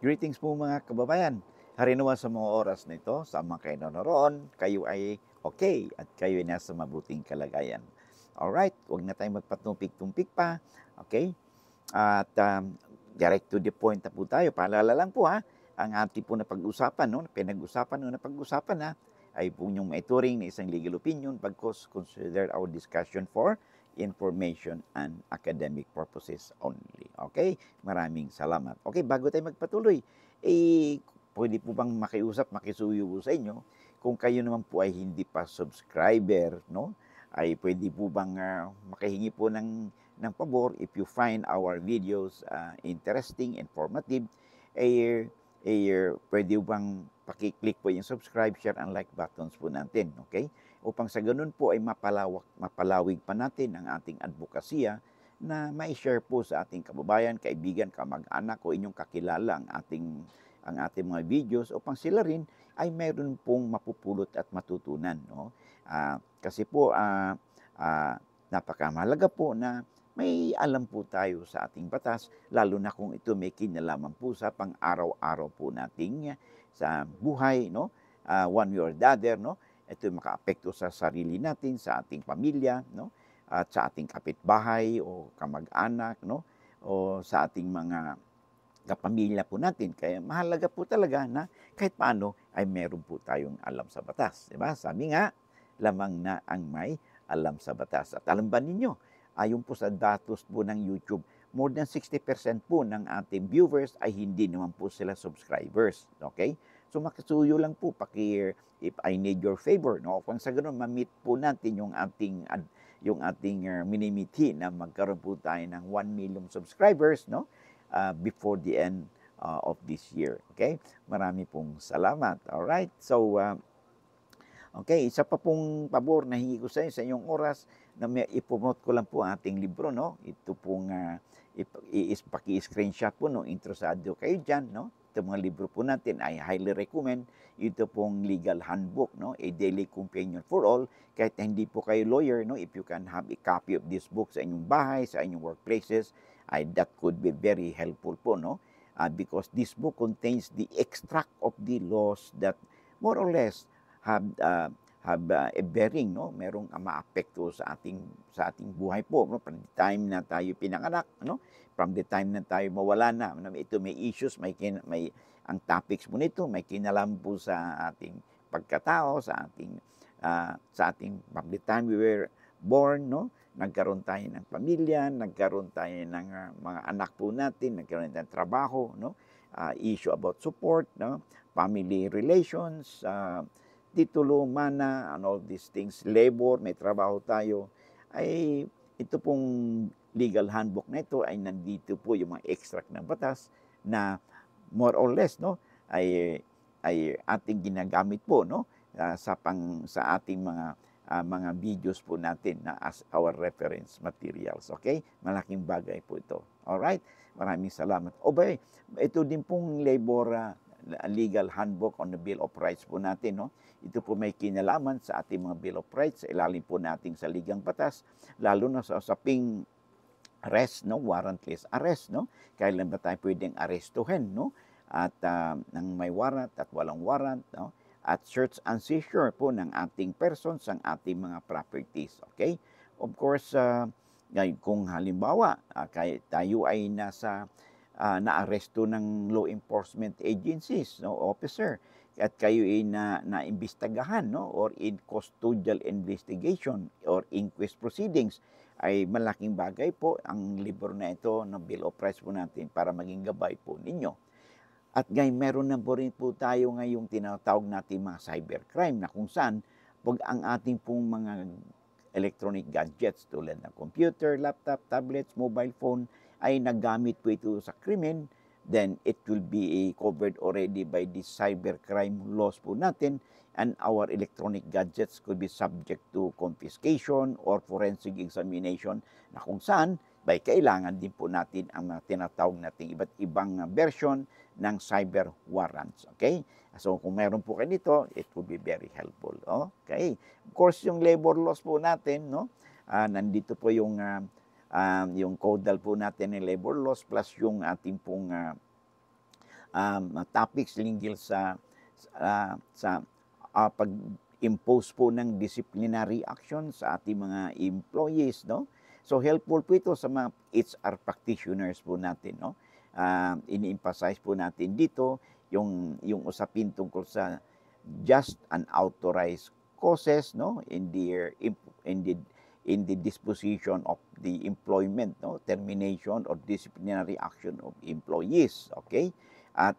Greetings po mga kababayan. Harinawa sa mga oras na ito, sa mga kayo naroon, kayo ay okay at kayo ay nasa mabuting kalagayan. Alright, huwag na tayong magpatumpik-tumpik pa. Okay? At direct to the point na po tayo. Paalala lang po ang ating po na pag-usapan, no? Napag-usapan na ay po yung maituring na isang legal opinion pagkos consider our discussion for information and academic purposes only. Okay? Maraming salamat. Okay, bago tayo magpatuloy, pwede po bang makisuyo po sa inyo kung kayo naman po ay hindi pa subscriber, no? Ay pwede po bang makahingi po ng pabor if you find our videos interesting, informative, pwede bang paki-click po yung subscribe, share, and like buttons po natin, okay? Upang sa ganun po ay mapalawig pa natin ang ating advokasya na mai-share po sa ating kababayan, kaibigan, kamag-anak o inyong kakilala ang ating mga videos upang sila rin ay mayroon pong mapupulot at matutunan, no? Kasi po napakamahalaga po na may alam po tayo sa ating batas, lalo na kung ito may kinalaman po sa pang-araw-araw po nating sa buhay, no? One way or the other, no? Ito makaapekto sa sarili natin, sa ating pamilya, no? At sa ating kapitbahay o kamag-anak, no? O sa ating mga kapamilya po natin. Kaya mahalaga po talaga na kahit paano ay meron po tayong alam sa batas. Diba? Sabi nga, lamang na ang may alam sa batas. At alam ba ninyo, ayon po sa datos po ng YouTube, more than 60% po ng ating viewers ay hindi naman po sila subscribers. Okay? So makisuyo lang po, if I need your favor, no? Kung sa ganun, ma-meet po natin yung ating minimithi na magkaroon po tayo ng 1 million subscribers, no? Before the end of this year. Okay? Marami pong salamat. Alright? So, okay, isa pa pong pabor na hingi ko sa inyo sa inyong oras na ipromote ko lang po ang ating libro, no? Ito pong paki-screenshot po, no? Interesado kayo dyan, no? Ito mga libro po natin, I highly recommend. Ito pong legal handbook, no? A daily companion for all. Kahit hindi po kayo lawyer, no? If you can have a copy of this book sa inyong bahay, sa inyong workplaces, that could be very helpful po, no? Because this book contains the extract of the laws that more or less have a bearing, no? Merong maapekto sa ating buhay po, no? From the time na tayo pinanganak, no? From the time na tayo mawala na, ito may issues, may ang topics mo nito may kinalaman po sa ating pagkatao, sa ating from the time we were born, no? Nagkaroon tayo ng pamilya, nagkaroon tayo ng mga anak po natin, nagkaroon tayo ng trabaho, no? Issue about support, no? Family relations, titulo, mana, and all these things, labor, may trabaho tayo, ay ito pong legal handbook na ito ay nandito po yung mga extract ng batas na more or less, no, ay ating ginagamit po, no, sa ating mga videos po natin na as our reference materials. Okay? Malaking bagay po ito. Alright? Maraming salamat. Ito din pong labor legal handbook on the Bill of Rights po natin, no? Ito po may kinalaman sa ating mga Bill of Rights, ilalim po natin sa ligang batas, lalo na sa usaping arrest, no? Warrantless arrest, no? Kailan ba tayo pwedeng arestuhin, no? At ng may warrant at walang warrant, no? At search and seizure po ng ating persons, ang ating mga properties. Okay? Of course, kung halimbawa, tayo ay naaresto ng law enforcement agencies, no, officer, at kayo ay naimbestagahan, no, or in custodial investigation or inquest proceedings, ay malaking bagay po ang libro na ito ng Bill of Rights po natin para maging gabay po ninyo. At meron na po rin po tayo ngayong tinatawag natin mga cybercrime na kung saan pag ang ating pong mga electronic gadgets tulad ng computer, laptop, tablets, mobile phone ay nagamit po ito sa krimen, then it will be covered already by the cybercrime laws po natin, and our electronic gadgets could be subject to confiscation or forensic examination na kung saan kailangan din po natin ang tinatawag nating iba't ibang version ng cyber warrants. Okay? So kung meron po kayo nito, it will be very helpful. Okay? Of course, yung labor laws po natin, no? Nandito po yung caudal po natin ng labor laws plus yung ating pong topics linggil sa pag-impose po ng disciplinary action sa ating mga employees, no? So helpful po ito sa mga HR practitioners po natin, no? Ini-emphasize po natin dito yung usapin tungkol sa just and authorized causes, no, in the disposition of the employment, no, termination or disciplinary action of employees, okay? At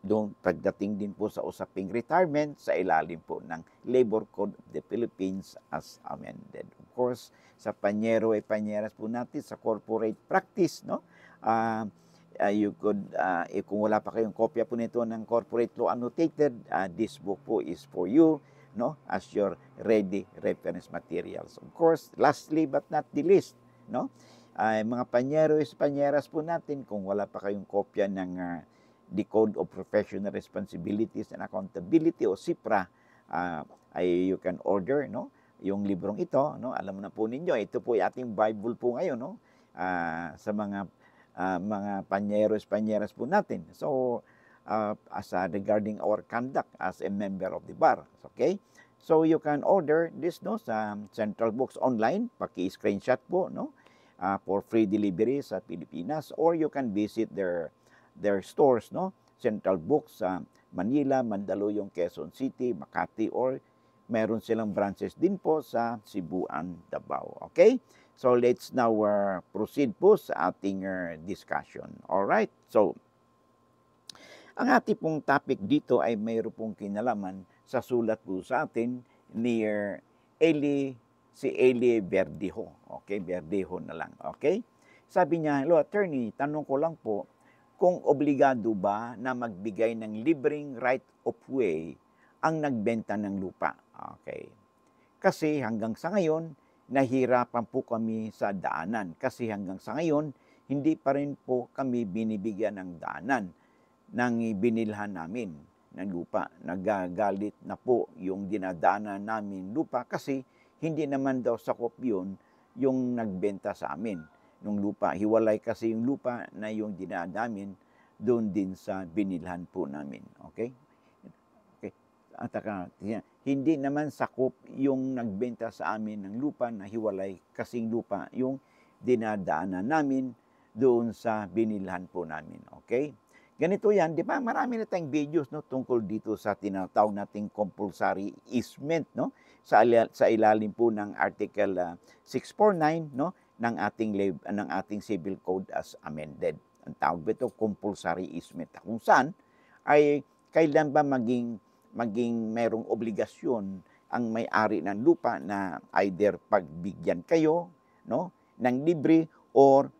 doon pagdating din po sa usaping retirement sa ilalim po ng Labor Code of the Philippines as amended. Of course, sa panyero ay panyeras po natin sa corporate practice, no? You could, kung wala pa kayong kopya po nito ng Corporate Law Annotated, this book po is for you, no, as your ready reference materials. Of course, lastly but not the least, no, mga panyeras po natin, kung wala pa kayong kopya ng the Code of Professional Responsibilities and Accountability o CIPRA, you can order, no, yung librong ito, no. Alam na po ninyo, ito po ay ating Bible po ngayon, no, sa mga panyeras po natin. So, regarding our conduct as a member of the bar, okay? So, you can order this, no, sa Central Books online, paki-screenshot po, no, for free delivery sa Pilipinas, or you can visit their stores, no, Central Books sa Manila, Mandaluyong, Quezon City, Makati, or meron silang branches din po sa Cebu and Davao. Okay? So let's now proceed po sa ating discussion. All right? So ang ating pong topic dito ay mayroon pong kinalaman sa sulat po sa atin ni si Eli Verdejo. Okay? Verdejo na lang. Okay? Sabi niya, hello attorney, tanong ko lang po, kung obligado ba na magbigay ng libreng right of way ang nagbenta ng lupa? Okay. Kasi hanggang sa ngayon, nahirapan po kami sa daanan. Kasi hanggang sa ngayon, hindi pa rin po kami binibigyan ng daanan ng binilhan namin ng lupa. Nagagalit na po yung dinadaanan namin lupa kasi hindi naman daw sakop yun yung nagbenta sa amin ng lupa. Hiwalay kasi yung lupa na yung dinadamin doon din sa binilhan po namin. Okay? Okay. At hindi naman sakop yung nagbenta sa amin ng lupa na hiwalay kasing lupa yung dinadaanan namin doon sa binilhan po namin. Okay? Ganito yan, di ba? Marami na tayong videos, no, tungkol dito sa tinatawag nating compulsory easement, no? Sa ilalim po ng Article 649, no, ng ating Civil Code as amended. Ang tawag ito compulsory easement, kung saan ay kailan ba maging merong obligasyon ang may-ari ng lupa na either pagbigyan kayo, no, ng libre or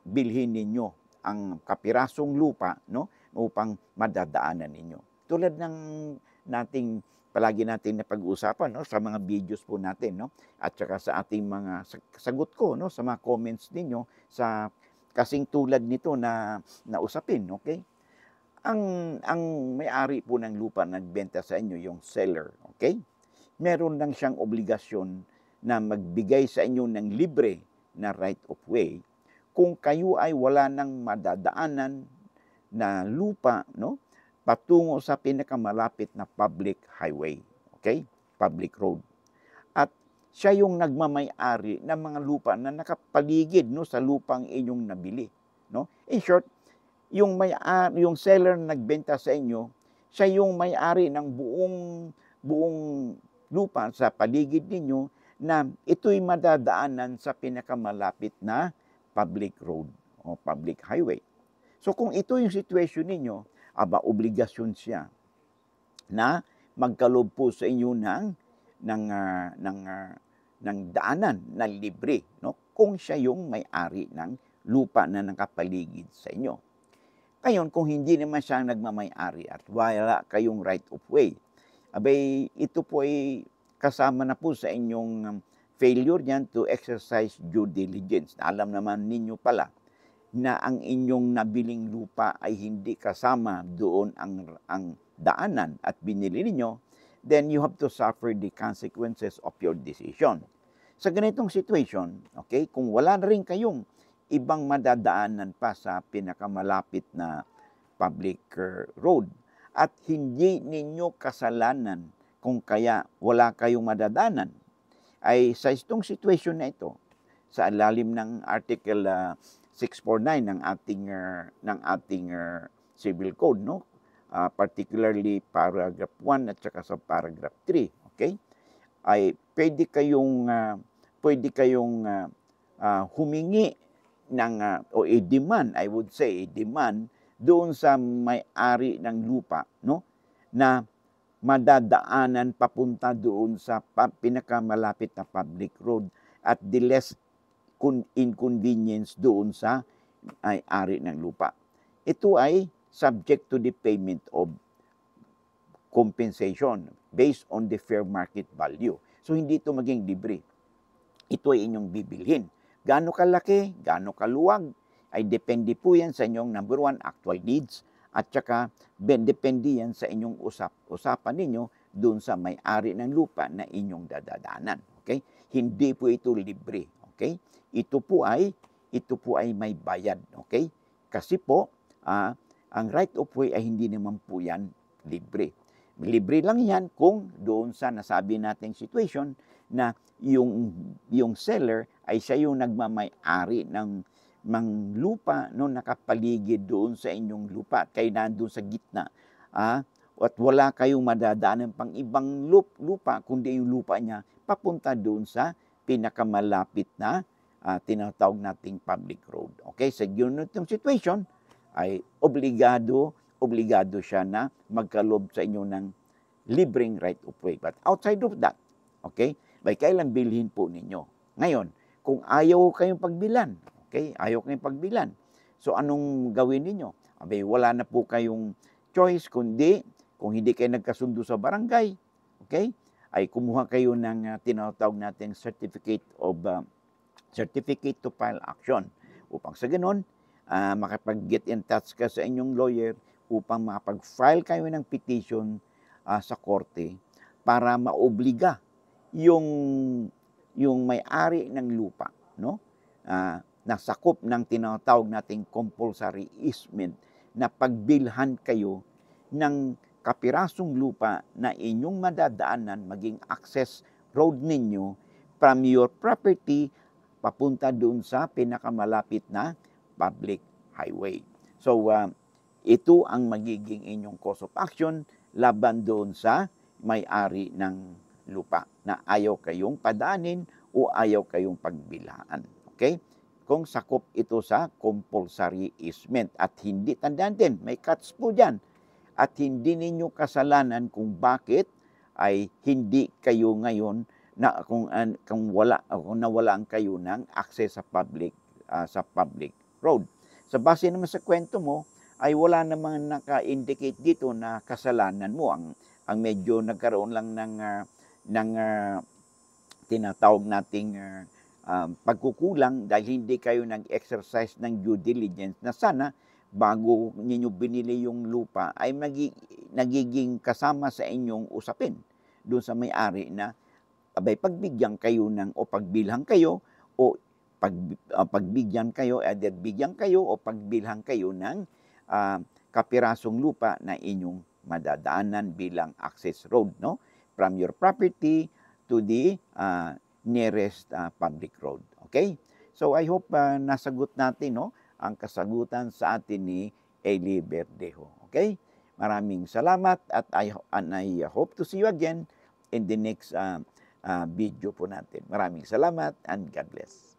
bilhin ninyo ang kapirasong lupa, no, upang madadaanan ninyo. Tulad ng palagi natin na pag-uusapan, no, sa mga videos po natin, no, at saka sa ating mga sagot ko, no, sa mga comments ninyo sa kasing tulad nito na usapin, okay? Ang may-ari po ng lupa nagbenta sa inyo, yung seller, okay? Meron lang siyang obligasyon na magbigay sa inyo ng libre na right of way kung kayo ay wala nang madadaanan na lupa, no, patungo sa pinakamalapit na public highway, okay? Public road. At siya yung nagmamay-ari ng mga lupa na nakapaligid, no, sa lupang inyong nabili, no? In short, yung seller na nagbenta sa inyo, siya yung may-ari ng buong lupa sa paligid ninyo na ito'y madadaanan sa pinakamalapit na public road o public highway. So kung ito yung situation ninyo, obligasyon siya na magkaloob po sa inyo ng daanan na libre, no? Kung siya yung may-ari ng lupa na nakapaligid sa inyo. Ngayon, kung hindi naman siya nagmamay-ari at wala kayong right of way, ito po ay kasama na po sa inyong failure niyan to exercise due diligence. Alam naman ninyo pala na ang inyong nabiling lupa ay hindi kasama doon ang daanan at binili ninyo, then you have to suffer the consequences of your decision. Sa ganitong situation, okay, kung wala na rin kayong ibang madadaanan pa sa pinakamalapit na public road. At hindi ninyo kasalanan kung kaya wala kayong madadanan. Ay sa itong situation na ito, sa ilalim ng Article 649 ng ating Civil Code, no? Particularly paragraph 1 at saka sa paragraph 3, okay? Ay pwede kayong humingi ng o i-demand, I would say, i-demand doon sa may-ari ng lupa, no? Na madadaanan papunta doon sa pinakamalapit na public road at the less inconvenience doon sa may-ari ng lupa. Ito ay subject to the payment of compensation based on the fair market value. So hindi ito maging libre. Ito ay inyong bibilhin. Gaano kalaki, gaano kaluwag, ay depende po yan sa inyong number 1, actual needs, at saka depende yan sa inyong usapan ninyo doon sa may-ari ng lupa na inyong dadaanan. Okay? Hindi po ito libre. Okay? Ito po ay may bayad. Okay? Kasi po, ang right of way ay hindi naman po yan libre. Libre lang yan kung doon sa nasabi nating situation na yung seller ay siya yung nagmamay-ari ng lupa no, nakapaligid doon sa inyong lupa. Kayo nandun sa gitna. At wala kayong madadaanan pang ibang lupa, kundi yung lupa niya papunta doon sa pinakamalapit na tinatawag nating public road. Okay, sa ganitong situation ay obligado siya na magkaloob sa inyo ng libreng right of way. But outside of that, okay, may kailan bilhin po ninyo. Ngayon, kung ayaw kayong pagbilan, okay, ayaw kayong pagbilan, so anong gawin ninyo? Abay, wala na po kayong choice, kundi kung hindi kayo nagkasundo sa barangay, okay, ay kumuha kayo ng tinatawag natin certificate to file action. Upang sa ganun, makapag-get in touch ka sa inyong lawyer upang makapag-file kayo ng petition sa korte para maobliga yung may-ari ng lupa, no? Nasakop ng tinatawag nating compulsory easement na pagbilhan kayo ng kapirasong lupa na inyong madadaanan maging access road ninyo from your property papunta doon sa pinakamalapit na public highway. So, ito ang magiging inyong cause of action laban doon sa may-ari ng lupa na ayaw kayong padaanin o ayaw kayong pagbilhaan. Okay? Kung sakop ito sa compulsory easement at hindi, tandaan din, may cuts po dyan. At hindi ninyo kasalanan kung bakit ay hindi kayo ngayon na kung nawalaan kayo ng access sa public road. Sa base naman sa kwento mo, ay wala namang naka-indicate dito na kasalanan mo. Ang medyo nagkaroon lang ng tinatawag nating pagkukulang dahil hindi kayo nag-exercise ng due diligence na sana bago ninyo binili yung lupa ay nagiging kasama sa inyong usapin doon sa may-ari na abay pagbigyan kayo o pagbilhan kayo o pagbigyan kayo, either bigyan kayo o pagbilhan kayo ng kapirasong lupa na inyong madadaanan bilang access road, no? From your property to the nearest public road. Okay? So I hope nasagot natin, no, ang kasagutan sa atin ni Eli Verdejo. Okay? Maraming salamat at I hope to see you again in the next video po natin. Maraming salamat and God bless.